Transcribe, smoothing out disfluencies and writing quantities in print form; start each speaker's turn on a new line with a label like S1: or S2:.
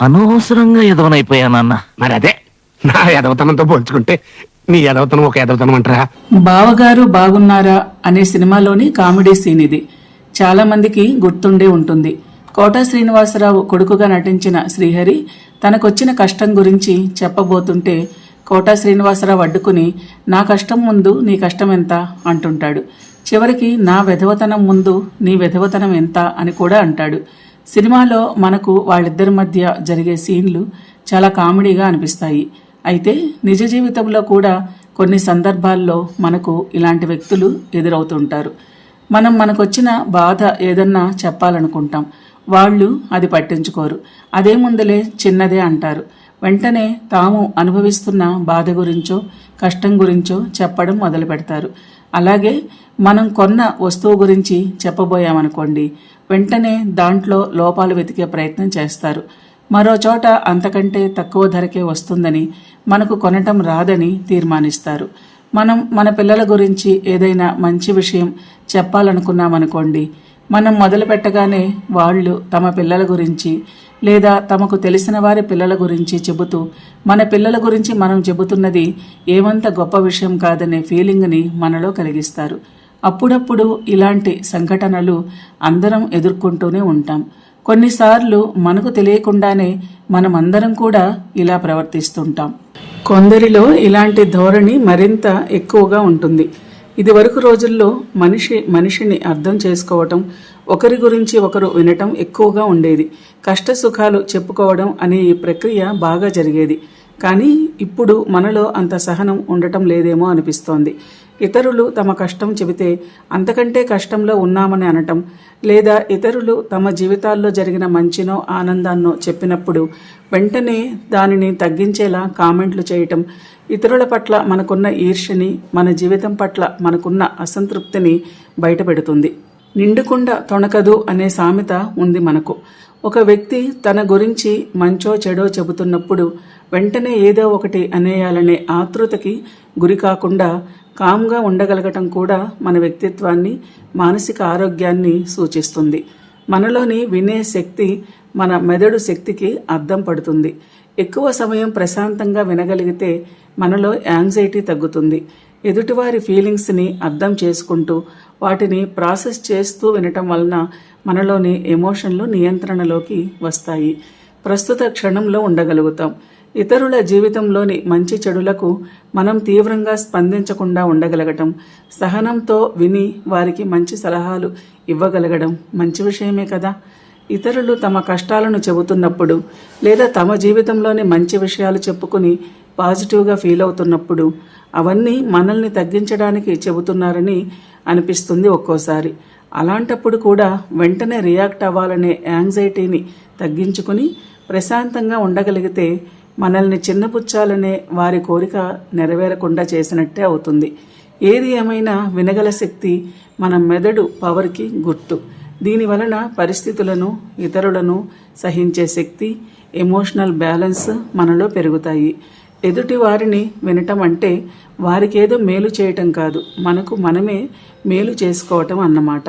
S1: అనవసరంగా ఎదవనైపోయానన్న.
S2: మరి అదే నా ఎదవతనంతో పోల్చుకుంటే నీ ఎదవతనం ఒక ఎదవతనం అంటారా?
S3: బావగారు బాగున్నారా అనే సినిమాలోని కామెడీ సీన్ ఇది. చాలా మందికి గుర్తుండే ఉంటుంది. కోట శ్రీనివాసరావు కొడుకుగా నటించిన శ్రీహరి తనకొచ్చిన కష్టం గురించి చెప్పబోతుంటే కోట శ్రీనివాసరావు అడ్డుకుని నా కష్టం ముందు నీ కష్టం ఎంత అంటుంటాడు. చివరికి నా వెధవతనం ముందు నీ వెధవతనం ఎంత అని కూడా అంటాడు. సినిమాలో మనకు వాళ్ళిద్దరి మధ్య జరిగే సీన్లు చాలా కామెడీగా అనిపిస్తాయి. అయితే నిజ జీవితంలో కూడా కొన్ని సందర్భాల్లో మనకు ఇలాంటి వ్యక్తులు ఎదురవుతుంటారు. మనకొచ్చిన బాధ ఏదన్నా చెప్పాలనుకుంటాం, వాళ్ళు అది పట్టించుకోరు. అదే ముందులే చిన్నదే అంటారు. వెంటనే తాము అనుభవిస్తున్న బాధ గురించో కష్టం గురించో చెప్పడం మొదలు పెడతారు. అలాగే మనం కొన్న వస్తువు గురించి చెప్పబోయామనుకోండి, వెంటనే దాంట్లో లోపాలు వెతికే ప్రయత్నం చేస్తారు. మరో చోట అంతకంటే తక్కువ ధరకే వస్తుందని, మనకు కొనటం రాదని తీర్మానిస్తారు. మనం మన పిల్లల గురించి ఏదైనా మంచి విషయం చెప్పాలనుకున్నామనుకోండి, మనం మొదలు పెట్టగానే వాళ్ళు తమ పిల్లల గురించి లేదా తమకు తెలిసిన వారి పిల్లల గురించి చెబుతూ మన పిల్లల గురించి మనం చెబుతున్నది ఏమంత గొప్ప విషయం కాదనే ఫీలింగ్ని మనలో కలిగిస్తారు. అప్పుడప్పుడు ఇలాంటి సంఘటనలు అందరం ఎదుర్కొంటూనే ఉంటాం. కొన్నిసార్లు మనకు తెలియకుండానే మనమందరం కూడా ఇలా ప్రవర్తిస్తుంటాం. కొందరిలో ఇలాంటి ధోరణి మరింత ఎక్కువగా ఉంటుంది. ఇదివరకు రోజుల్లో మనిషిని అర్థం చేసుకోవటం, ఒకరి గురించి ఒకరు వినటం ఎక్కువగా ఉండేది. కష్ట సుఖాలు చెప్పుకోవడం అనే ఈ ప్రక్రియ బాగా జరిగేది. కానీ ఇప్పుడు మనలో అంత సహనం ఉండటం లేదేమో అనిపిస్తోంది. ఇతరులు తమ కష్టం చెబితే అంతకంటే కష్టంలో ఉన్నామని అనటం, లేదా ఇతరులు తమ జీవితాల్లో జరిగిన మంచినో ఆనందాన్నో చెప్పినప్పుడు వెంటనే దానిని తగ్గించేలా కామెంట్లు చేయటం, ఇతరుల పట్ల మనకున్న ఈర్ష్యని, మన జీవితం పట్ల మనకున్న అసంతృప్తిని బయటపెడుతుంది. నిండుకుండ తొణకదు అనే సామెత ఉంది మనకు. ఒక వ్యక్తి తన గురించి మంచో చెడో చెబుతున్నప్పుడు వెంటనే ఏదో ఒకటి అనేయాలనే ఆతృతకి గురి కాకుండా కామ్గా ఉండగలగటం కూడా మన వ్యక్తిత్వాన్ని, మానసిక ఆరోగ్యాన్ని సూచిస్తుంది. మనలోని వినే శక్తి మన మెదడు శక్తికి అద్దం పడుతుంది. ఎక్కువ సమయం ప్రశాంతంగా వినగలిగితే మనలో యాంగ్జైటీ తగ్గుతుంది. ఎదుటివారి ఫీలింగ్స్ని అర్థం చేసుకుంటూ వాటిని ప్రాసెస్ చేస్తూ వినటం వలన మనలోని ఎమోషన్లు నియంత్రణలోకి వస్తాయి. ప్రస్తుత క్షణంలో ఉండగలుగుతాం. ఇతరుల జీవితంలోని మంచి చెడులకు మనం తీవ్రంగా స్పందించకుండా ఉండగలగటం, సహనంతో విని వారికి మంచి సలహాలు ఇవ్వగలగడం మంచి విషయమే కదా. ఇతరులు తమ కష్టాలను చెబుతున్నప్పుడు లేదా తమ జీవితంలోని మంచి విషయాలు చెప్పుకుని పాజిటివ్గా ఫీల్ అవుతున్నప్పుడు అవన్నీ మనల్ని తగ్గించడానికి చెబుతున్నారని అనిపిస్తుంది ఒక్కోసారి. అలాంటప్పుడు కూడా వెంటనే రియాక్ట్ అవ్వాలనే యాంగ్జైటీని తగ్గించుకుని ప్రశాంతంగా ఉండగలిగితే మనల్ని చిన్నపుచ్చాలనే వారి కోరిక నెరవేరకుండా చేసినట్టే అవుతుంది. ఏది ఏమైనా వినగల శక్తి మన మెదడు పవర్కి గుర్తు. దీనివలన పరిస్థితులను, ఇతరులను సహించే శక్తి, ఎమోషనల్ బ్యాలెన్స్ మనలో పెరుగుతాయి. ఎదుటి వారిని వినటం అంటే వారికేదో మేలు చేయటం కాదు, మనకు మనమే మేలు చేసుకోవటం అన్నమాట.